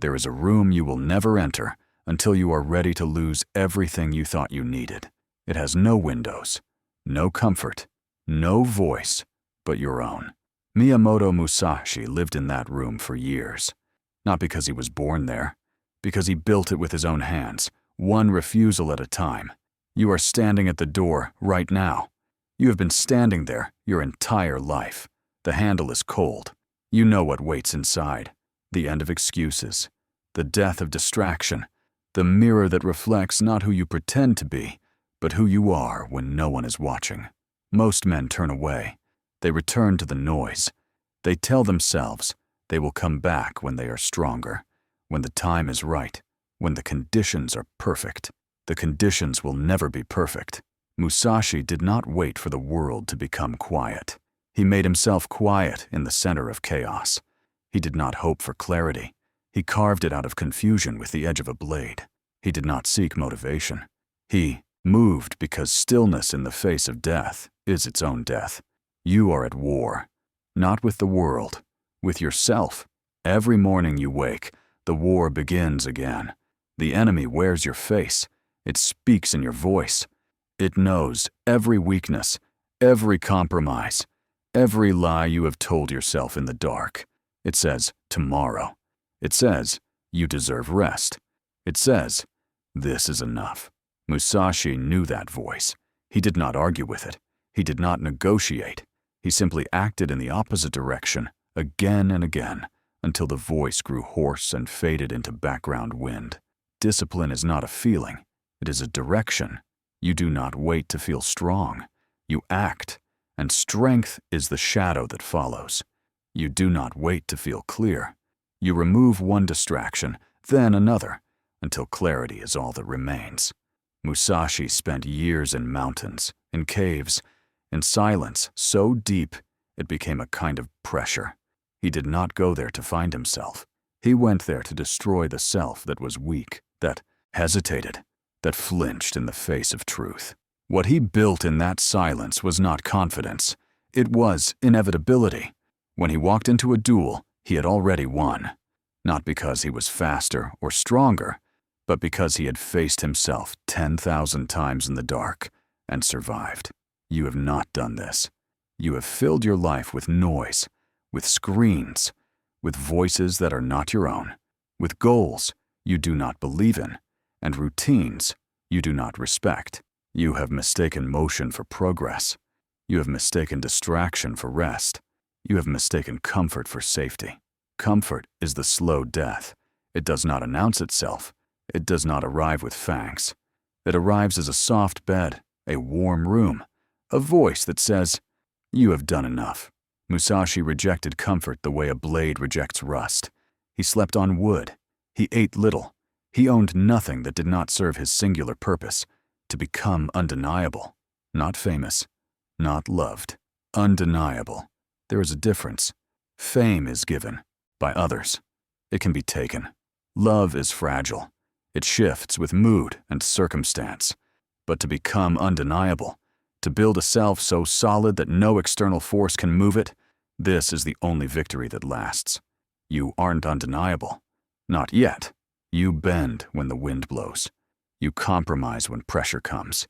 There is a room you will never enter until you are ready to lose everything you thought you needed. It has no windows, no comfort, no voice but your own. Miyamoto Musashi lived in that room for years. Not because he was born there, because he built it with his own hands, one refusal at a time. You are standing at the door right now. You have been standing there your entire life. The handle is cold. You know what waits inside. The end of excuses. The death of distraction. The mirror that reflects not who you pretend to be, but who you are when no one is watching. Most men turn away. They return to the noise. They tell themselves they will come back when they are stronger, when the time is right, when the conditions are perfect. The conditions will never be perfect. Musashi did not wait for the world to become quiet. He made himself quiet in the center of chaos. He did not hope for clarity. He carved it out of confusion with the edge of a blade. He did not seek motivation. He moved because stillness in the face of death is its own death. You are at war, not with the world, with yourself. Every morning you wake, the war begins again. The enemy wears your face. It speaks in your voice. It knows every weakness, every compromise, every lie you have told yourself in the dark. It says, tomorrow. It says, you deserve rest. It says, this is enough. Musashi knew that voice. He did not argue with it. He did not negotiate. He simply acted in the opposite direction, again and again, until the voice grew hoarse and faded into background wind. Discipline is not a feeling. It is a direction. You do not wait to feel strong. You act, and strength is the shadow that follows. You do not wait to feel clear. You remove one distraction, then another, until clarity is all that remains. Musashi spent years in mountains, in caves, in silence so deep it became a kind of pressure. He did not go there to find himself. He went there to destroy the self that was weak, that hesitated, that flinched in the face of truth. What he built in that silence was not confidence. It was inevitability. When he walked into a duel, he had already won. Not because he was faster or stronger, but because he had faced himself 10,000 times in the dark and survived. You have not done this. You have filled your life with noise, with screens, with voices that are not your own, with goals you do not believe in, and routines you do not respect. You have mistaken motion for progress. You have mistaken distraction for rest. You have mistaken comfort for safety. Comfort is the slow death. It does not announce itself. It does not arrive with fangs. It arrives as a soft bed, a warm room, a voice that says, you have done enough. Musashi rejected comfort the way a blade rejects rust. He slept on wood. He ate little. He owned nothing that did not serve his singular purpose, to become undeniable, not famous, not loved. Undeniable. There is a difference. Fame is given by others. It can be taken. Love is fragile. It shifts with mood and circumstance. But to become undeniable, to build a self so solid that no external force can move it, this is the only victory that lasts. You aren't undeniable. Not yet. You bend when the wind blows. You compromise when pressure comes.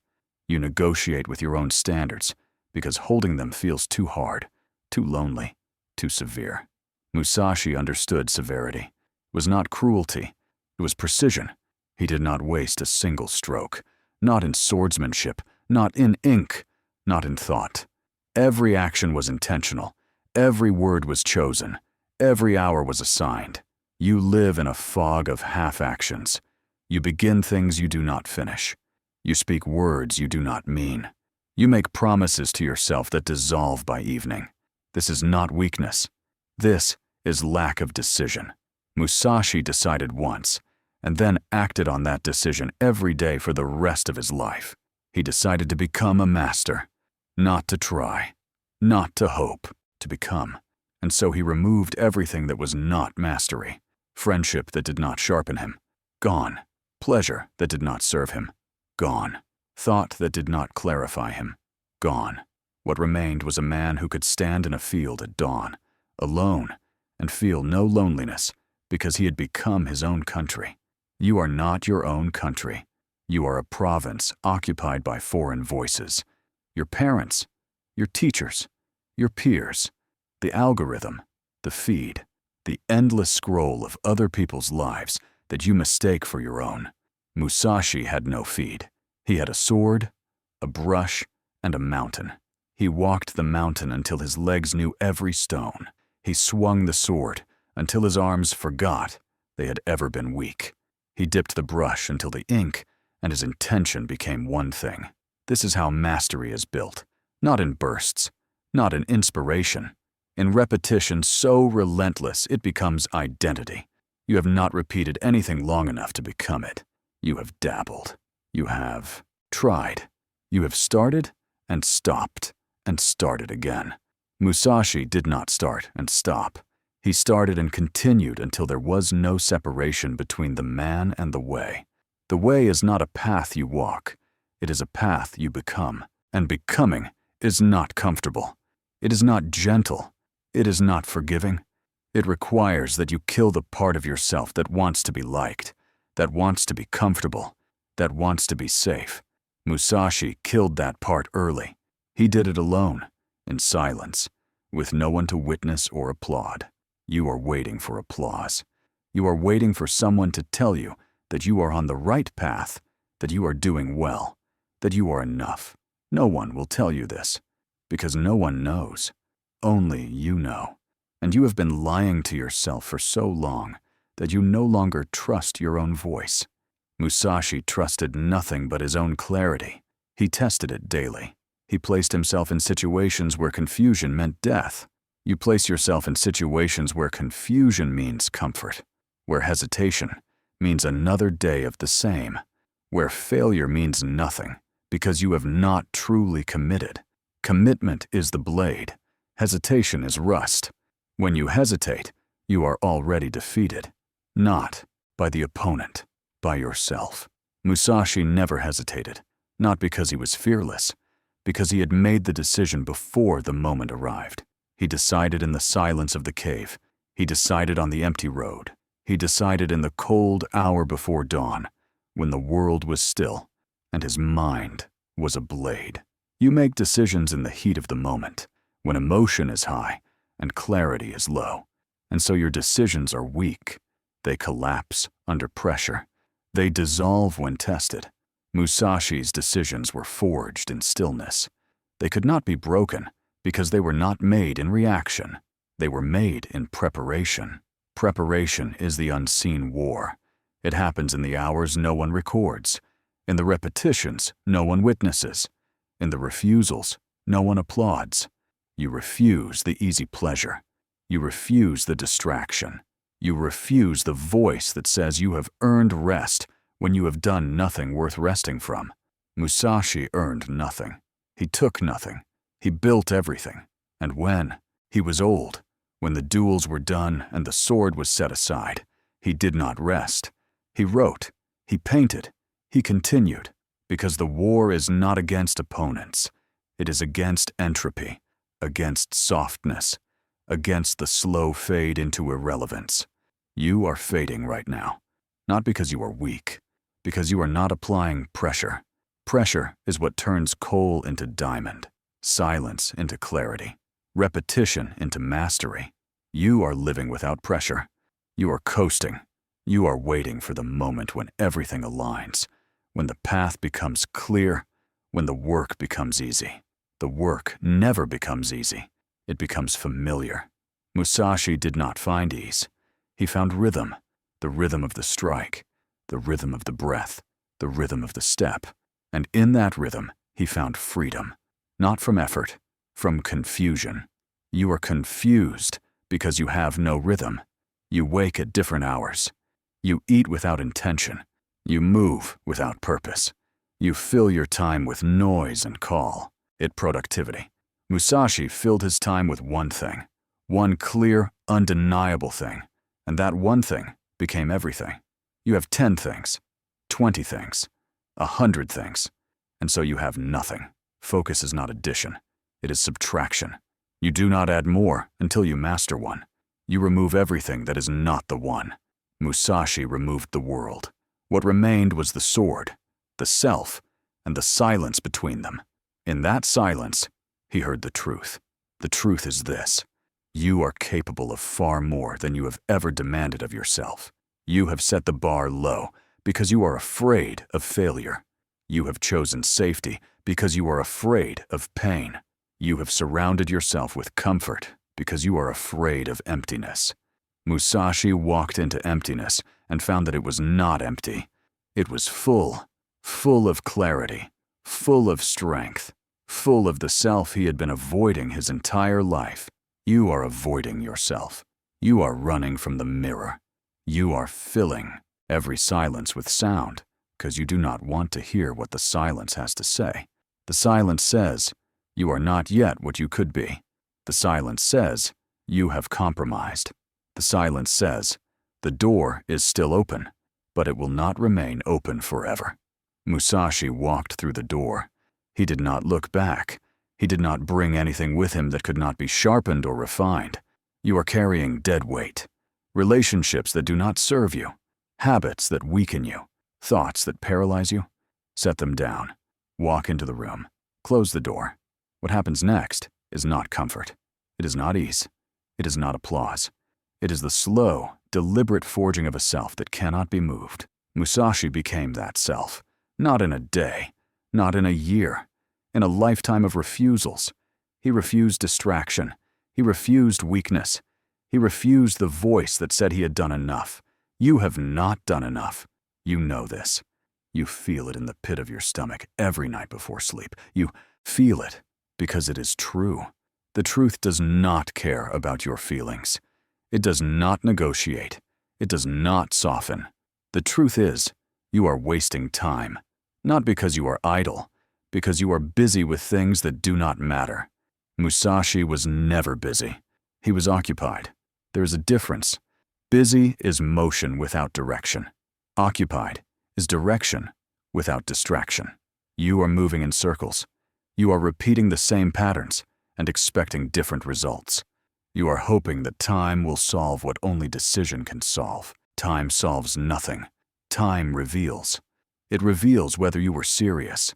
You negotiate with your own standards because holding them feels too hard, too lonely, too severe. Musashi understood severity. It was not cruelty. It was precision. He did not waste a single stroke, not in swordsmanship, not in ink, not in thought. Every action was intentional. Every word was chosen. Every hour was assigned. You live in a fog of half-actions. You begin things you do not finish. You speak words you do not mean. You make promises to yourself that dissolve by evening. This is not weakness. This is lack of decision. Musashi decided once, and then acted on that decision every day for the rest of his life. He decided to become a master, not to try, not to hope, to become. And so he removed everything that was not mastery. Friendship that did not sharpen him, gone. Pleasure that did not serve him, gone. Thought that did not clarify him, gone. What remained was a man who could stand in a field at dawn, alone, and feel no loneliness, because he had become his own country. You are not your own country. You are a province occupied by foreign voices. Your parents, your teachers, your peers, the algorithm, the feed, the endless scroll of other people's lives that you mistake for your own. Musashi had no feed. He had a sword, a brush, and a mountain. He walked the mountain until his legs knew every stone. He swung the sword until his arms forgot they had ever been weak. He dipped the brush until the ink and his intention became one thing. This is how mastery is built, not in bursts, not in inspiration. In repetition so relentless it becomes identity. You have not repeated anything long enough to become it. You have dabbled. You have tried. You have started and stopped and started again. Musashi did not start and stop. He started and continued until there was no separation between the man and the way. The way is not a path you walk. It is a path you become. And becoming is not comfortable. It is not gentle. It is not forgiving. It requires that you kill the part of yourself that wants to be liked, that wants to be comfortable, that wants to be safe. Musashi killed that part early. He did it alone, in silence, with no one to witness or applaud. You are waiting for applause. You are waiting for someone to tell you that you are on the right path, that you are doing well, that you are enough. No one will tell you this, because no one knows. Only you know. And you have been lying to yourself for so long that you no longer trust your own voice. Musashi trusted nothing but his own clarity. He tested it daily. He placed himself in situations where confusion meant death. You place yourself in situations where confusion means comfort, where hesitation means another day of the same, where failure means nothing because you have not truly committed. Commitment is the blade. Hesitation is rust. When you hesitate, you are already defeated. Not by the opponent, by yourself. Musashi never hesitated, not because he was fearless, because he had made the decision before the moment arrived. He decided in the silence of the cave. He decided on the empty road. He decided in the cold hour before dawn, when the world was still and his mind was a blade. You make decisions in the heat of the moment, when emotion is high and clarity is low. And so your decisions are weak. They collapse under pressure. They dissolve when tested. Musashi's decisions were forged in stillness. They could not be broken because they were not made in reaction. They were made in preparation. Preparation is the unseen war. It happens in the hours no one records, in the repetitions no one witnesses, in the refusals no one applauds. You refuse the easy pleasure. You refuse the distraction. You refuse the voice that says you have earned rest when you have done nothing worth resting from. Musashi earned nothing. He took nothing. He built everything. And when he was old, when the duels were done and the sword was set aside, he did not rest. He wrote, he painted, he continued, because the war is not against opponents. It is against entropy, against softness, against the slow fade into irrelevance. You are fading right now, not because you are weak, because you are not applying pressure. Pressure is what turns coal into diamond, silence into clarity, repetition into mastery. You are living without pressure. You are coasting. You are waiting for the moment when everything aligns, when the path becomes clear, when the work becomes easy. The work never becomes easy. It becomes familiar. Musashi did not find ease. He found rhythm, the rhythm of the strike, the rhythm of the breath, the rhythm of the step. And in that rhythm, he found freedom, not from effort, from confusion. You are confused because you have no rhythm. You wake at different hours. You eat without intention. You move without purpose. You fill your time with noise and call it productivity. Musashi filled his time with one thing, one clear, undeniable thing, and that one thing became everything. You have 10 things, 20 things, 100 things, and so you have nothing. Focus is not addition, it is subtraction. You do not add more until you master one. You remove everything that is not the one. Musashi removed the world. What remained was the sword, the self, and the silence between them. In that silence, he heard the truth. The truth is this: you are capable of far more than you have ever demanded of yourself. You have set the bar low because you are afraid of failure. You have chosen safety because you are afraid of pain. You have surrounded yourself with comfort because you are afraid of emptiness. Musashi walked into emptiness and found that it was not empty. It was full of clarity, full of strength, full of the self he had been avoiding his entire life. You are avoiding yourself. You are running from the mirror. You are filling every silence with sound because you do not want to hear what the silence has to say. The silence says, you are not yet what you could be. The silence says, you have compromised. The silence says, the door is still open, but it will not remain open forever. Musashi walked through the door. He did not look back. He did not bring anything with him that could not be sharpened or refined. You are carrying dead weight, relationships that do not serve you, habits that weaken you, thoughts that paralyze you. Set them down. Walk into the room. Close the door. What happens next is not comfort. It is not ease. It is not applause. It is the slow, deliberate forging of a self that cannot be moved. Musashi became that self, not in a day, not in a year, in a lifetime of refusals. He refused distraction. He refused weakness. He refused the voice that said he had done enough. You have not done enough. You know this. You feel it in the pit of your stomach every night before sleep. You feel it because it is true. The truth does not care about your feelings. It does not negotiate. It does not soften. The truth is, you are wasting time, not because you are idle, because you are busy with things that do not matter. Musashi was never busy. He was occupied. There is a difference. Busy is motion without direction. Occupied is direction without distraction. You are moving in circles. You are repeating the same patterns and expecting different results. You are hoping that time will solve what only decision can solve. Time solves nothing. Time reveals. It reveals whether you were serious,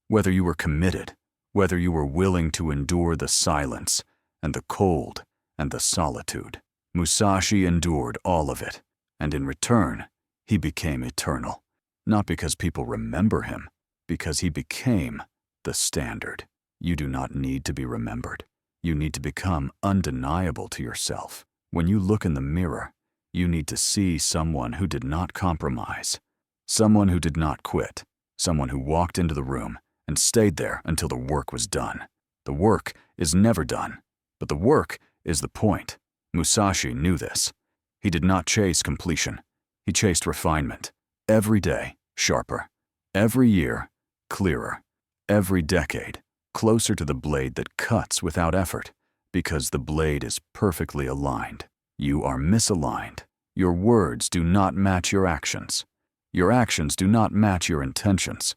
whether you were committed, whether you were willing to endure the silence and the cold and the solitude. Musashi endured all of it, and in return, he became eternal. Not because people remember him, because he became the standard. You do not need to be remembered. You need to become undeniable to yourself. When you look in the mirror, you need to see someone who did not compromise, someone who did not quit, someone who walked into the room and stayed there until the work was done. The work is never done, but the work is the point. Musashi knew this. He did not chase completion. He chased refinement. Every day, sharper. Every year, clearer. Every decade, closer to the blade that cuts without effort, because the blade is perfectly aligned. You are misaligned. Your words do not match your actions. Your actions do not match your intentions.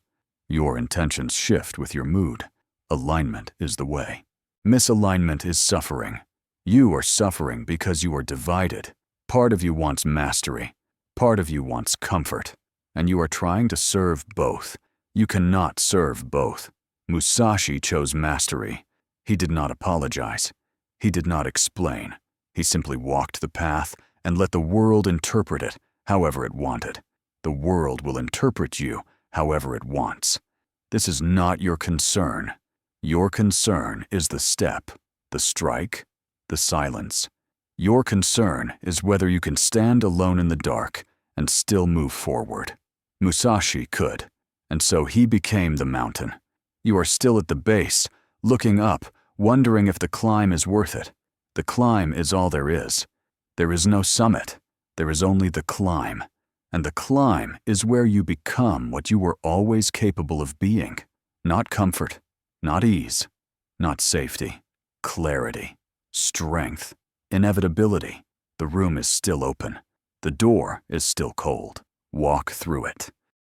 Your intentions shift with your mood. Alignment is the way. Misalignment is suffering. You are suffering because you are divided. Part of you wants mastery. Part of you wants comfort. And you are trying to serve both. You cannot serve both. Musashi chose mastery. He did not apologize. He did not explain. He simply walked the path and let the world interpret it however it wanted. The world will interpret you however it wants. This is not your concern. Your concern is the step, the strike, the silence. Your concern is whether you can stand alone in the dark and still move forward. Musashi could, and so he became the mountain. You are still at the base, looking up, wondering if the climb is worth it. The climb is all there is. There is no summit. There is only the climb. And the climb is where you become what you were always capable of being. Not comfort, not ease, not safety. Clarity, strength, inevitability. The room is still open. The door is still cold. Walk through it.